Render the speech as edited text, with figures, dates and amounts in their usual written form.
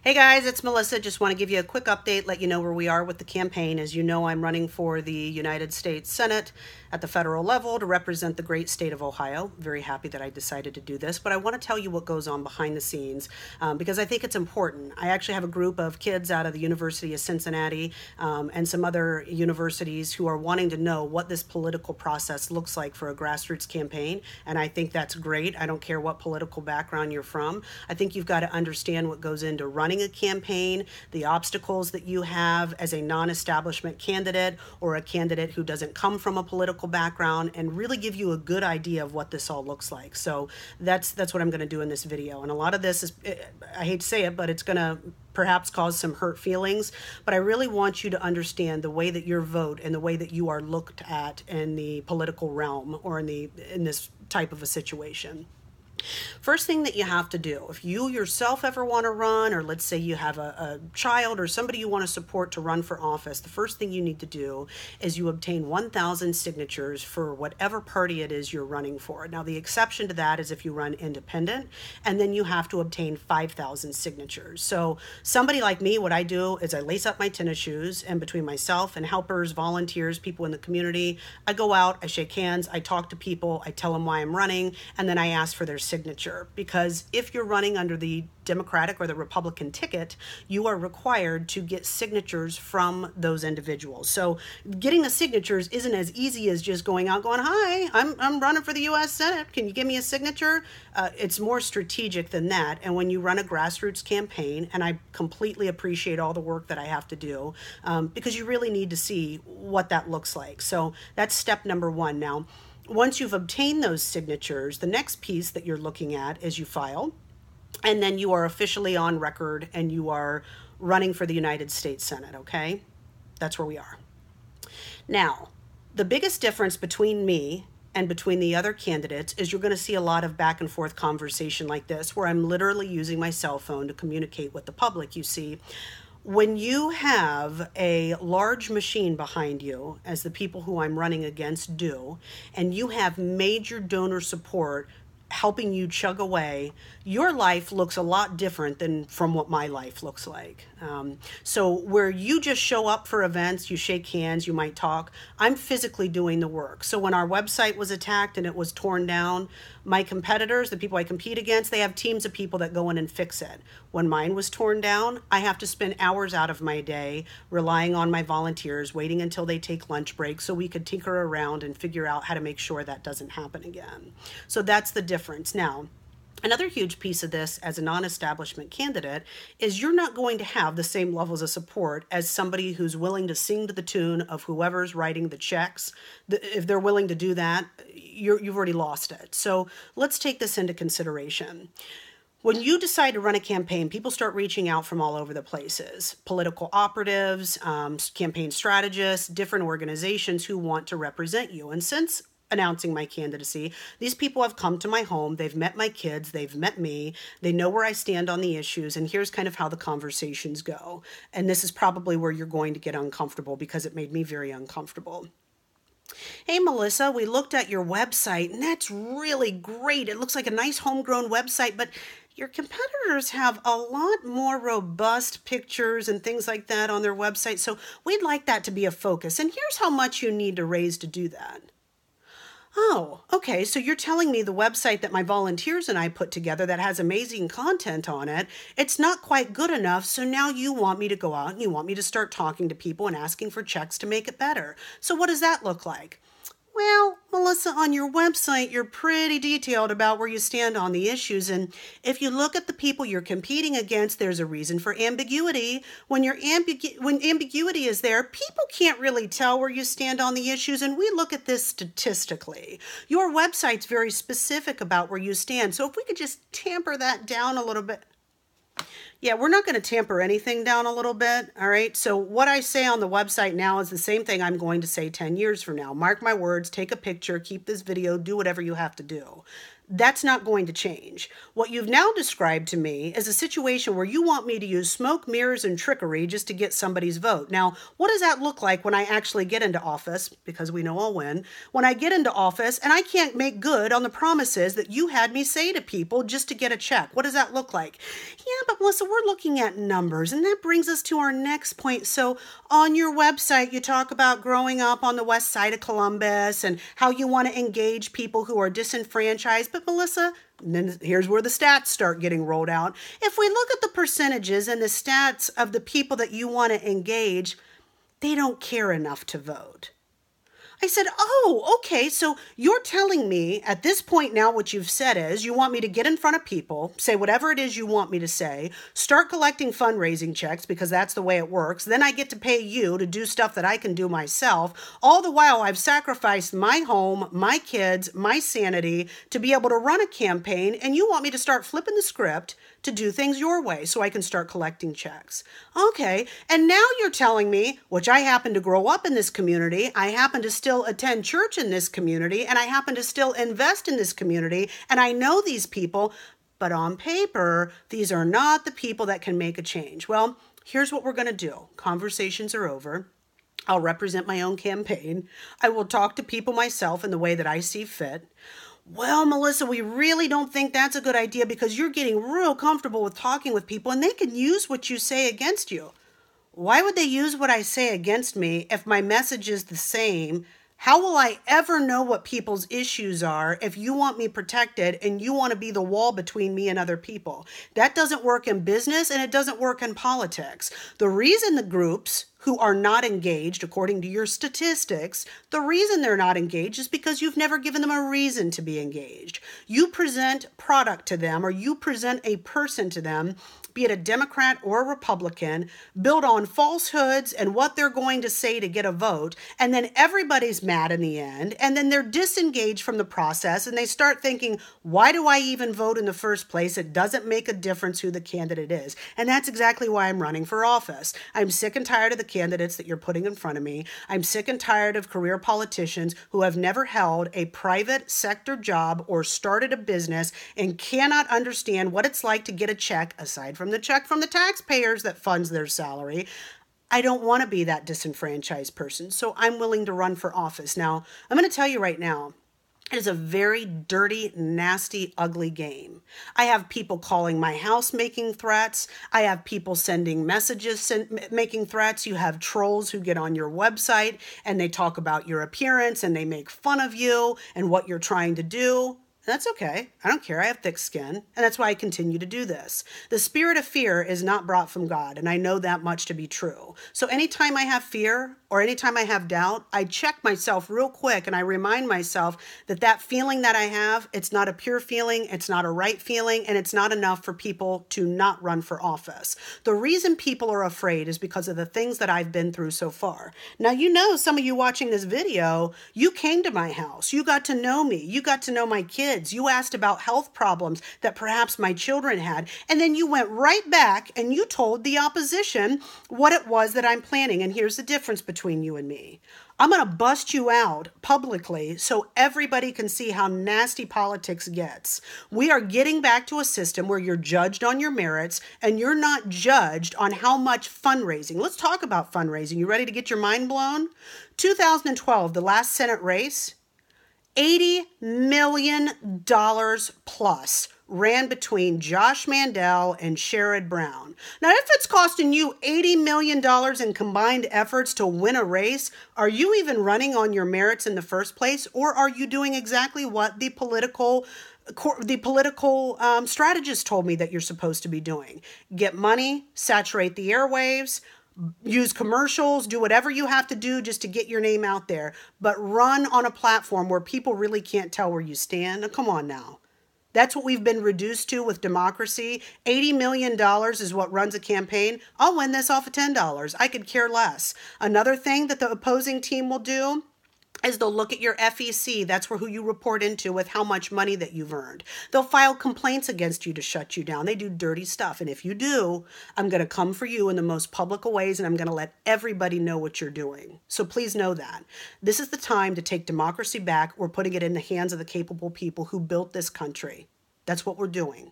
Hey guys, it's Melissa. Just want to give you a quick update, let you know where we are with the campaign. As you know, I'm running for the United States Senate at the federal level to represent the great state of Ohio. Very happy that I decided to do this, but I want to tell you what goes on behind the scenes because I think it's important. I actually have a group of kids out of the University of Cincinnati and some other universities who are wanting to know what this political process looks like for a grassroots campaign, and I think that's great. I don't care what political background you're from. I think you've got to understand what goes into running a campaign, the obstacles that you have as a non-establishment candidate or a candidate who doesn't come from a political background, and really give you a good idea of what this all looks like. So that's what I'm going to do in this video. And a lot of this is, I hate to say it, but it's going to perhaps cause some hurt feelings, but I really want you to understand the way that your vote and the way that you are looked at in the political realm or in this type of a situation. First thing that you have to do, if you yourself ever want to run, or let's say you have a child or somebody you want to support to run for office, the first thing you need to do is you obtain 1,000 signatures for whatever party it is you're running for. Now, the exception to that is if you run independent, and then you have to obtain 5,000 signatures. So somebody like me, what I do is I lace up my tennis shoes, and between myself and helpers, volunteers, people in the community, I go out, I shake hands, I talk to people, I tell them why I'm running, and then I ask for their signature, because if you're running under the Democratic or the Republican ticket, you are required to get signatures from those individuals. So getting the signatures isn't as easy as just going out going, hi, I'm running for the U.S. Senate. Can you give me a signature? It's more strategic than that. And when you run a grassroots campaign, and I completely appreciate all the work that I have to do, because you really need to see what that looks like. So that's step number one. Now, once you've obtained those signatures, the next piece that you're looking at is you file, and then you are officially on record and you are running for the United States Senate, okay? That's where we are. Now, the biggest difference between me and between the other candidates is you're going to see a lot of back and forth conversation like this, where I'm literally using my cell phone to communicate with the public. You see, when you have a large machine behind you, as the people who I'm running against do, and you have major donor support helping you chug away, your life looks a lot different than from what my life looks like. So where you just show up for events, you shake hands, you might talk, I'm physically doing the work. So when our website was attacked and it was torn down, my competitors, the people I compete against, they have teams of people that go in and fix it. When mine was torn down, I have to spend hours out of my day relying on my volunteers, waiting until they take lunch breaks so we could tinker around and figure out how to make sure that doesn't happen again. So that's the difference. Now, another huge piece of this as a non-establishment candidate is you're not going to have the same levels of support as somebody who's willing to sing to the tune of whoever's writing the checks. If they're willing to do that, you've already lost it. So let's take this into consideration. When you decide to run a campaign, people start reaching out from all over the places. Political operatives, campaign strategists, different organizations who want to represent you. And since announcing my candidacy, these people have come to my home, they've met my kids, they've met me, they know where I stand on the issues, and here's kind of how the conversations go. And this is probably where you're going to get uncomfortable, because it made me very uncomfortable. Hey, Melissa, we looked at your website, and that's really great. It looks like a nice homegrown website, but your competitors have a lot more robust pictures and things like that on their website, so we'd like that to be a focus. And here's how much you need to raise to do that. Oh, okay, so you're telling me the website that my volunteers and I put together that has amazing content on it, it's not quite good enough, so now you want me to go out and you want me to start talking to people and asking for checks to make it better. So what does that look like? Well, Melissa, on your website, you're pretty detailed about where you stand on the issues, and if you look at the people you're competing against, there's a reason for ambiguity. When ambiguity is there, people can't really tell where you stand on the issues, and we look at this statistically. Your website's very specific about where you stand, so if we could just tamper that down a little bit. Yeah, we're not going to tamper anything down a little bit, all right? So what I say on the website now is the same thing I'm going to say 10 years from now. Mark my words, take a picture, keep this video, do whatever you have to do. That's not going to change. What you've now described to me is a situation where you want me to use smoke, mirrors, and trickery just to get somebody's vote. Now, what does that look like when I actually get into office? Because we know I'll win. When I get into office and I can't make good on the promises that you had me say to people just to get a check. What does that look like? Yeah, but Melissa, we're looking at numbers, and that brings us to our next point. So on your website, you talk about growing up on the west side of Columbus and how you want to engage people who are disenfranchised. But Melissa, then here's where the stats start getting rolled out. If we look at the percentages and the stats of the people that you want to engage, they don't care enough to vote. I said, oh, okay, so you're telling me at this point now what you've said is you want me to get in front of people, say whatever it is you want me to say, start collecting fundraising checks because that's the way it works. Then I get to pay you to do stuff that I can do myself. All the while I've sacrificed my home, my kids, my sanity to be able to run a campaign, and you want me to start flipping the script to do things your way so I can start collecting checks. Okay, and now you're telling me, which I happen to grow up in this community, I happen to still attend church in this community, and I happen to still invest in this community, and I know these people, but on paper, these are not the people that can make a change. Well, here's what we're going to do. Conversations are over. I'll represent my own campaign. I will talk to people myself in the way that I see fit. Well, Melissa, we really don't think that's a good idea because you're getting real comfortable with talking with people and they can use what you say against you. Why would they use what I say against me if my message is the same? How will I ever know what people's issues are if you want me protected and you want to be the wall between me and other people? That doesn't work in business and it doesn't work in politics. The reason the groups who are not engaged, according to your statistics, the reason they're not engaged is because you've never given them a reason to be engaged. You present product to them or you present a person to them, be it a Democrat or a Republican, build on falsehoods and what they're going to say to get a vote, and then everybody's mad in the end, and then they're disengaged from the process, and they start thinking, why do I even vote in the first place? It doesn't make a difference who the candidate is. And that's exactly why I'm running for office. I'm sick and tired of the candidates that you're putting in front of me. I'm sick and tired of career politicians who have never held a private sector job or started a business and cannot understand what it's like to get a check aside from the check from the taxpayers that funds their salary. I don't want to be that disenfranchised person, so I'm willing to run for office. Now, I'm going to tell you right now, it is a very dirty, nasty, ugly game. I have people calling my house making threats. I have people sending messages making threats. You have trolls who get on your website and they talk about your appearance and they make fun of you and what you're trying to do. That's okay. I don't care. I have thick skin, and that's why I continue to do this. The spirit of fear is not brought from God, and I know that much to be true. So anytime I have fear or anytime I have doubt, I check myself real quick, and I remind myself that that feeling that I have, it's not a pure feeling, it's not a right feeling, and it's not enough for people to not run for office. The reason people are afraid is because of the things that I've been through so far. Now, you know, some of you watching this video, you came to my house. You got to know me. You got to know my kids. You asked about health problems that perhaps my children had, and then you went right back and you told the opposition what it was that I'm planning. And here's the difference between you and me. I'm going to bust you out publicly so everybody can see how nasty politics gets. We are getting back to a system where you're judged on your merits and you're not judged on how much fundraising. Let's talk about fundraising. You ready to get your mind blown? 2012, the last Senate race, $80 million plus ran between Josh Mandel and Sherrod Brown. Now, if it's costing you $80 million in combined efforts to win a race, are you even running on your merits in the first place? Or are you doing exactly what the political strategist told me that you're supposed to be doing? Get money, saturate the airwaves, use commercials, do whatever you have to do just to get your name out there, but run on a platform where people really can't tell where you stand. Now, come on now. That's what we've been reduced to with democracy. $80 million is what runs a campaign. I'll win this off of $10. I could care less. Another thing that the opposing team will do is they'll look at your FEC, that's where who you report into with how much money that you've earned. They'll file complaints against you to shut you down. They do dirty stuff. And if you do, I'm going to come for you in the most public of ways, and I'm going to let everybody know what you're doing. So please know that. This is the time to take democracy back. We're putting it in the hands of the capable people who built this country. That's what we're doing.